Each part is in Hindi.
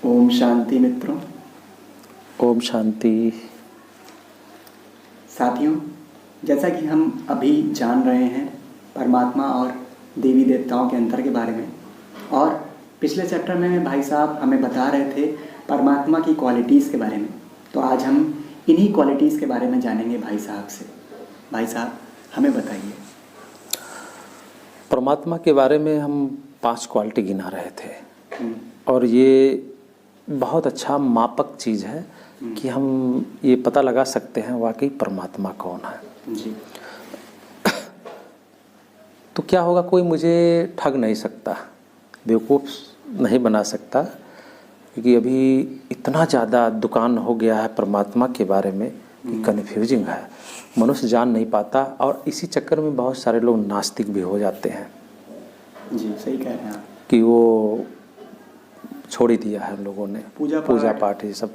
ओम शांति मित्रों। ओम शांति। साथियों, जैसा कि हम अभी जान रहे हैं परमात्मा और देवी देवताओं के अंतर के बारे में, और पिछले चैप्टर में भाई साहब हमें बता रहे थे परमात्मा की क्वालिटीज़ के बारे में। तो आज हम इन्हीं क्वालिटीज़ के बारे में जानेंगे भाई साहब से। भाई साहब हमें बताइए। परमात्मा के बारे में हम 5 क्वालिटी गिना रहे थे और ये बहुत अच्छा मापक चीज़ है कि हम ये पता लगा सकते हैं वाकई परमात्मा कौन है जी। तो क्या होगा, कोई मुझे ठग नहीं सकता, बेवकूफ़ नहीं बना सकता, क्योंकि अभी इतना ज़्यादा दुकान हो गया है परमात्मा के बारे में कि कन्फ्यूजिंग है, मनुष्य जान नहीं पाता। और इसी चक्कर में बहुत सारे लोग नास्तिक भी हो जाते हैं। जी सही कह रहे हैं आप कि वो छोड़ ही दिया है लोगों ने पूजा पाठ ये सब।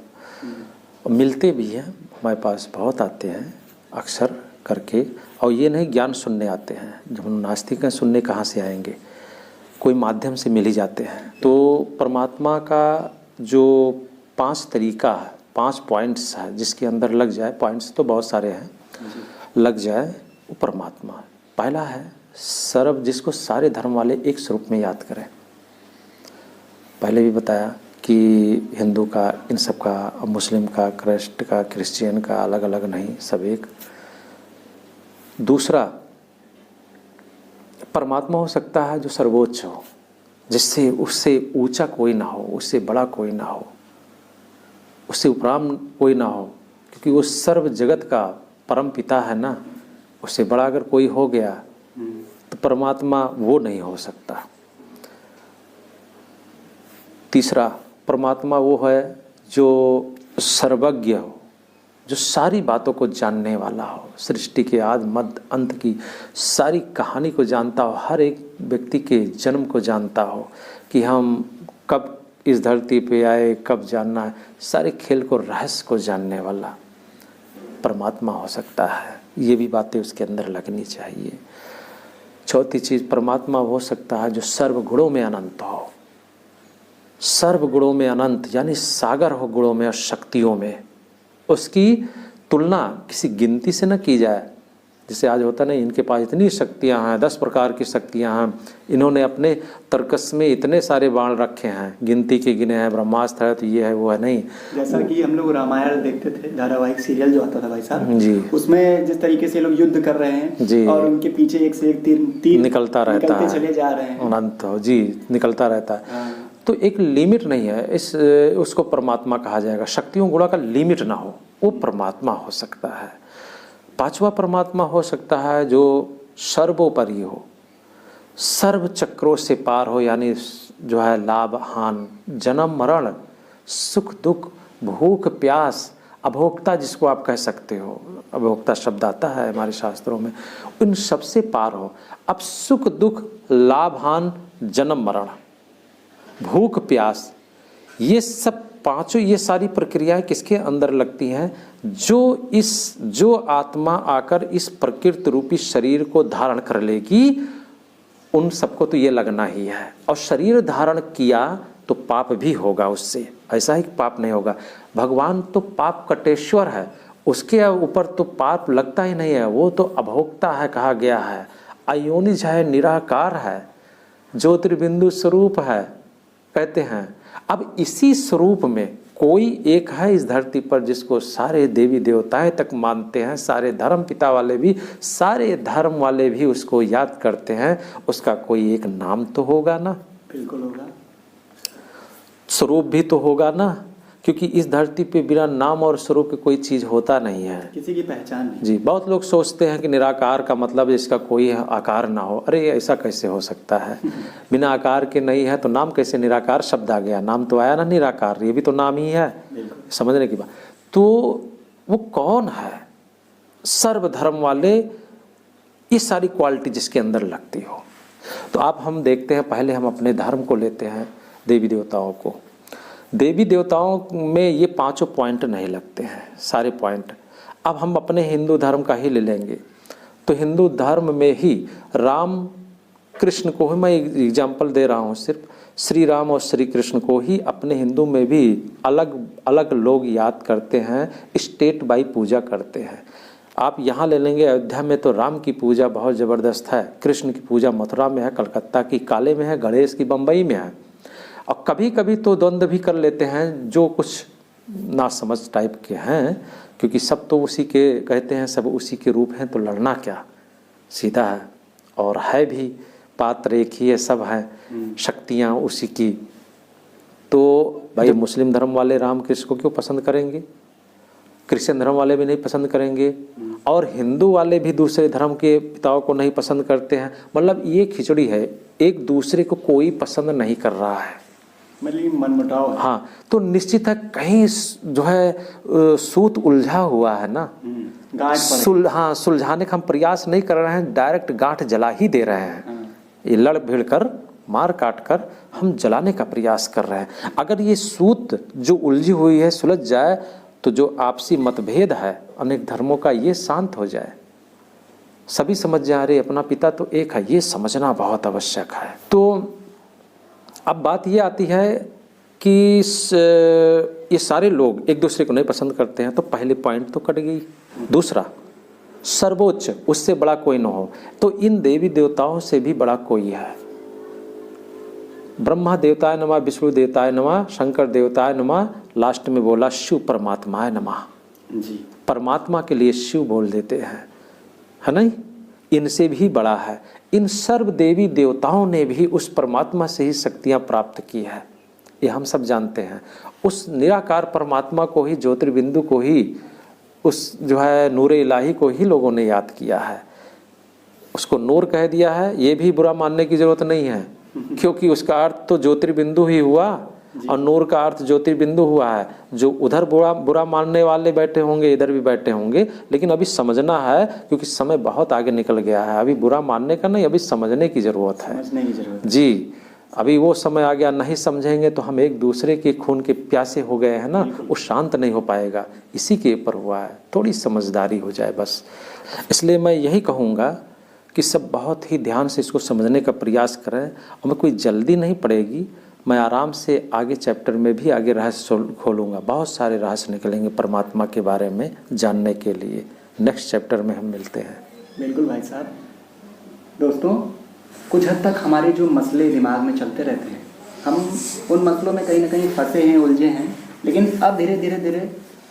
मिलते भी हैं, हमारे पास बहुत आते हैं अक्सर करके, और ये नहीं ज्ञान सुनने आते हैं। जब हम नास्तिक हैं, सुनने कहाँ से आएंगे, कोई माध्यम से मिल ही जाते हैं। तो परमात्मा का जो 5 तरीका है, 5 पॉइंट्स है, जिसके अंदर लग जाए, पॉइंट्स तो बहुत सारे हैं, लग जाए वो परमात्मा। पहला है सर्व, जिसको सारे धर्म वाले एक स्वरूप में याद करें। पहले भी बताया कि हिंदू का, इन सब का, मुस्लिम का, क्रिस्ट का, क्रिश्चियन का, अलग अलग नहीं, सब एक। दूसरा, परमात्मा हो सकता है जो सर्वोच्च हो, जिससे उससे ऊंचा कोई ना हो, उससे बड़ा कोई ना हो, उससे उपराम कोई ना हो, क्योंकि वो सर्व जगत का परम पिता है ना। उससे बड़ा अगर कोई हो गया तो परमात्मा वो नहीं हो सकता। तीसरा, परमात्मा वो है जो सर्वज्ञ हो, जो सारी बातों को जानने वाला हो, सृष्टि के आदि मध्य अंत की सारी कहानी को जानता हो, हर एक व्यक्ति के जन्म को जानता हो कि हम कब इस धरती पे आए, कब जानना है, सारे खेल को, रहस्य को जानने वाला परमात्मा हो सकता है। ये भी बातें उसके अंदर लगनी चाहिए। चौथी चीज़, परमात्मा हो सकता है जो सर्वगुणों में अनंत हो। सर्वगुणों में अनंत यानी सागर हो गुणों में और शक्तियों में, उसकी तुलना किसी गिनती से न की जाए। जैसे आज होता नहीं, इनके पास इतनी शक्तियां हैं, 10 प्रकार की शक्तियां हैं, इन्होंने अपने तर्कस में इतने सारे बाण रखे हैं, गिनती के गिने हैं, ब्रह्मास्त्र है, तो ये है वो है, नहीं। जैसा कि हम लोग रामायण देखते थे, धारावाहिक सीरियल जो आता था भाई साहब जी, उसमें जिस तरीके से लोग युद्ध कर रहे हैं जी, और उनके पीछे एक से एक तीर निकलता रहता है, चले जा रहे हैं, अनंत हो जी, निकलता रहता है। तो एक लिमिट नहीं है, उसको परमात्मा कहा जाएगा। शक्तियों गुणों का लिमिट ना हो, वो परमात्मा हो सकता है। 5वां परमात्मा हो सकता है जो सर्वोपरि हो, सर्व चक्रों से पार हो, यानी जो है लाभ हान, जन्म मरण, सुख दुख, भूख प्यास, अभोक्ता जिसको आप कह सकते हो, अभोक्ता शब्द आता है हमारे शास्त्रों में, उन सबसे पार हो। अब सुख दुख, लाभ हान, जन्म मरण, भूख प्यास, ये सब पांचों, ये सारी प्रक्रियाएं किसके अंदर लगती हैं? जो आत्मा आकर इस प्रकृति रूपी शरीर को धारण कर लेगी, उन सबको तो ये लगना ही है। और शरीर धारण किया तो पाप भी होगा उससे, ऐसा ही पाप नहीं होगा। भगवान तो पाप कटेश्वर है, उसके ऊपर तो पाप लगता ही नहीं है। वो तो अभोक्ता है, कहा गया है, अयोनिज है, निराकार है, ज्योतिर्बिंदु स्वरूप है, कहते हैं। अब इसी स्वरूप में कोई एक है इस धरती पर जिसको सारे देवी देवताएं तक मानते हैं, सारे धर्म पिता वाले भी, सारे धर्म वाले भी उसको याद करते हैं। उसका कोई एक नाम तो होगा ना? बिल्कुल होगा। स्वरूप भी तो होगा ना, क्योंकि इस धरती पे बिना नाम और स्वरूप की कोई चीज होता नहीं है, किसी की पहचान नहीं। जी, बहुत लोग सोचते हैं कि निराकार का मतलब इसका कोई आकार ना हो। अरे ऐसा कैसे हो सकता है? बिना आकार के नहीं है तो नाम कैसे निराकार शब्द आ गया? नाम तो आया ना निराकार, ये भी तो नाम ही है, समझने की बात। तो वो कौन है? सर्वधर्म वाले, ये सारी क्वालिटी जिसके अंदर लगती हो। तो आप हम देखते हैं, पहले हम अपने धर्म को लेते हैं, देवी देवताओं को। देवी देवताओं में ये 5 पॉइंट नहीं लगते हैं, सारे पॉइंट। अब हम अपने हिंदू धर्म का ही ले लेंगे, तो हिंदू धर्म में ही राम कृष्ण को ही मैं एग्जाम्पल दे रहा हूँ सिर्फ, श्री राम और श्री कृष्ण को ही अपने हिंदू में भी अलग अलग लोग याद करते हैं, स्टेट बाई पूजा करते हैं। आप यहाँ ले लेंगे अयोध्या में तो राम की पूजा बहुत ज़बरदस्त है, कृष्ण की पूजा मथुरा में है, कलकत्ता की काले में है, गणेश की बम्बई में है। और कभी कभी तो द्वंद्व भी कर लेते हैं जो कुछ नासमझ टाइप के हैं, क्योंकि सब तो उसी के कहते हैं, सब उसी के रूप हैं, तो लड़ना क्या सीधा है। और है भी पात्र एक ही है, सब हैं शक्तियाँ उसी की। तो भाई मुस्लिम धर्म वाले राम कृष्ण को क्यों पसंद करेंगे, क्रिश्चियन धर्म वाले भी नहीं पसंद करेंगे, और हिंदू वाले भी दूसरे धर्म के पिताओं को नहीं पसंद करते हैं। मतलब ये खिचड़ी है, एक दूसरे को कोई पसंद नहीं कर रहा है, मतलब मनमुटाव है। हाँ, तो निश्चित है कहीं जो है सूत उलझा हुआ है ना, सुलझाने का हम प्रयास नहीं कर रहे हैं, डायरेक्ट गांठ जला ही दे रहे हैं। ये लड़ भिड़ कर मार काट कर हम जलाने का प्रयास कर रहे हैं। अगर ये सूत जो उलझी हुई है सुलझ जाए तो जो आपसी मतभेद है अनेक धर्मों का, ये शांत हो जाए, सभी समझ जाए अरे अपना पिता तो एक है, ये समझना बहुत आवश्यक है। तो अब बात ये आती है कि ये सारे लोग एक दूसरे को नहीं पसंद करते हैं, तो पहले पॉइंट तो कट गई। दूसरा, सर्वोच्च उससे बड़ा कोई न हो, तो इन देवी देवताओं से भी बड़ा कोई है। ब्रह्मा देवताय नमः, विष्णु देवताय नमः, शंकर देवताय नमः, लास्ट में बोला शिव परमात्माय नमः जी। परमात्मा के लिए शिव बोल देते हैं, है नहीं, इनसे भी बड़ा है। इन सर्व देवी देवताओं ने भी उस परमात्मा से ही शक्तियां प्राप्त की है, ये हम सब जानते हैं। उस निराकार परमात्मा को ही, ज्योतिर्बिंदु को ही, उस जो है नूरे इलाही को ही लोगों ने याद किया है, उसको नूर कह दिया है। ये भी बुरा मानने की जरूरत नहीं है, क्योंकि उसका अर्थ तो ज्योतिर्बिंदु ही हुआ और नूर का अर्थ ज्योतिर्बिंदु हुआ है। जो उधर बुरा मानने वाले बैठे होंगे, इधर भी बैठे होंगे, लेकिन अभी समझना है, क्योंकि समय बहुत आगे निकल गया है। अभी बुरा मानने का नहीं, अभी समझने की जरूरत है, समझने की जरूरत जी। अभी वो समय आ गया, नहीं समझेंगे तो हम एक दूसरे के खून के प्यासे हो गए हैं ना, वो शांत नहीं हो पाएगा। इसी के ऊपर हुआ है, थोड़ी समझदारी हो जाए बस। इसलिए मैं यही कहूँगा कि सब बहुत ही ध्यान से इसको समझने का प्रयास करें। हमें कोई जल्दी नहीं पड़ेगी, मैं आराम से आगे चैप्टर में भी आगे रहस्य खोलूँगा, बहुत सारे रहस्य निकलेंगे परमात्मा के बारे में जानने के लिए। नेक्स्ट चैप्टर में हम मिलते हैं। बिल्कुल भाई साहब। दोस्तों, कुछ हद तक हमारे जो मसले दिमाग में चलते रहते हैं, हम उन मसलों में कहीं ना कहीं फंसे हैं, उलझे हैं, लेकिन अब धीरे धीरे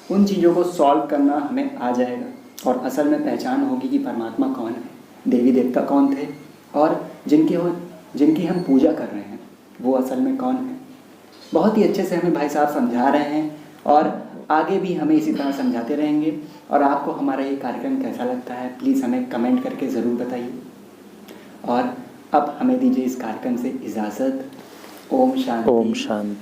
उन चीज़ों को सॉल्व करना हमें आ जाएगा और असल में पहचान होगी कि परमात्मा कौन है, देवी देवता कौन थे, और जिनकी हम पूजा कर रहे हैं वो असल में कौन है। बहुत ही अच्छे से हमें भाई साहब समझा रहे हैं और आगे भी हमें इसी तरह समझाते रहेंगे। और आपको हमारा ये कार्यक्रम कैसा लगता है प्लीज़ हमें कमेंट करके ज़रूर बताइए। और अब हमें दीजिए इस कार्यक्रम से इजाज़त। ओम शांति। ओम शांति।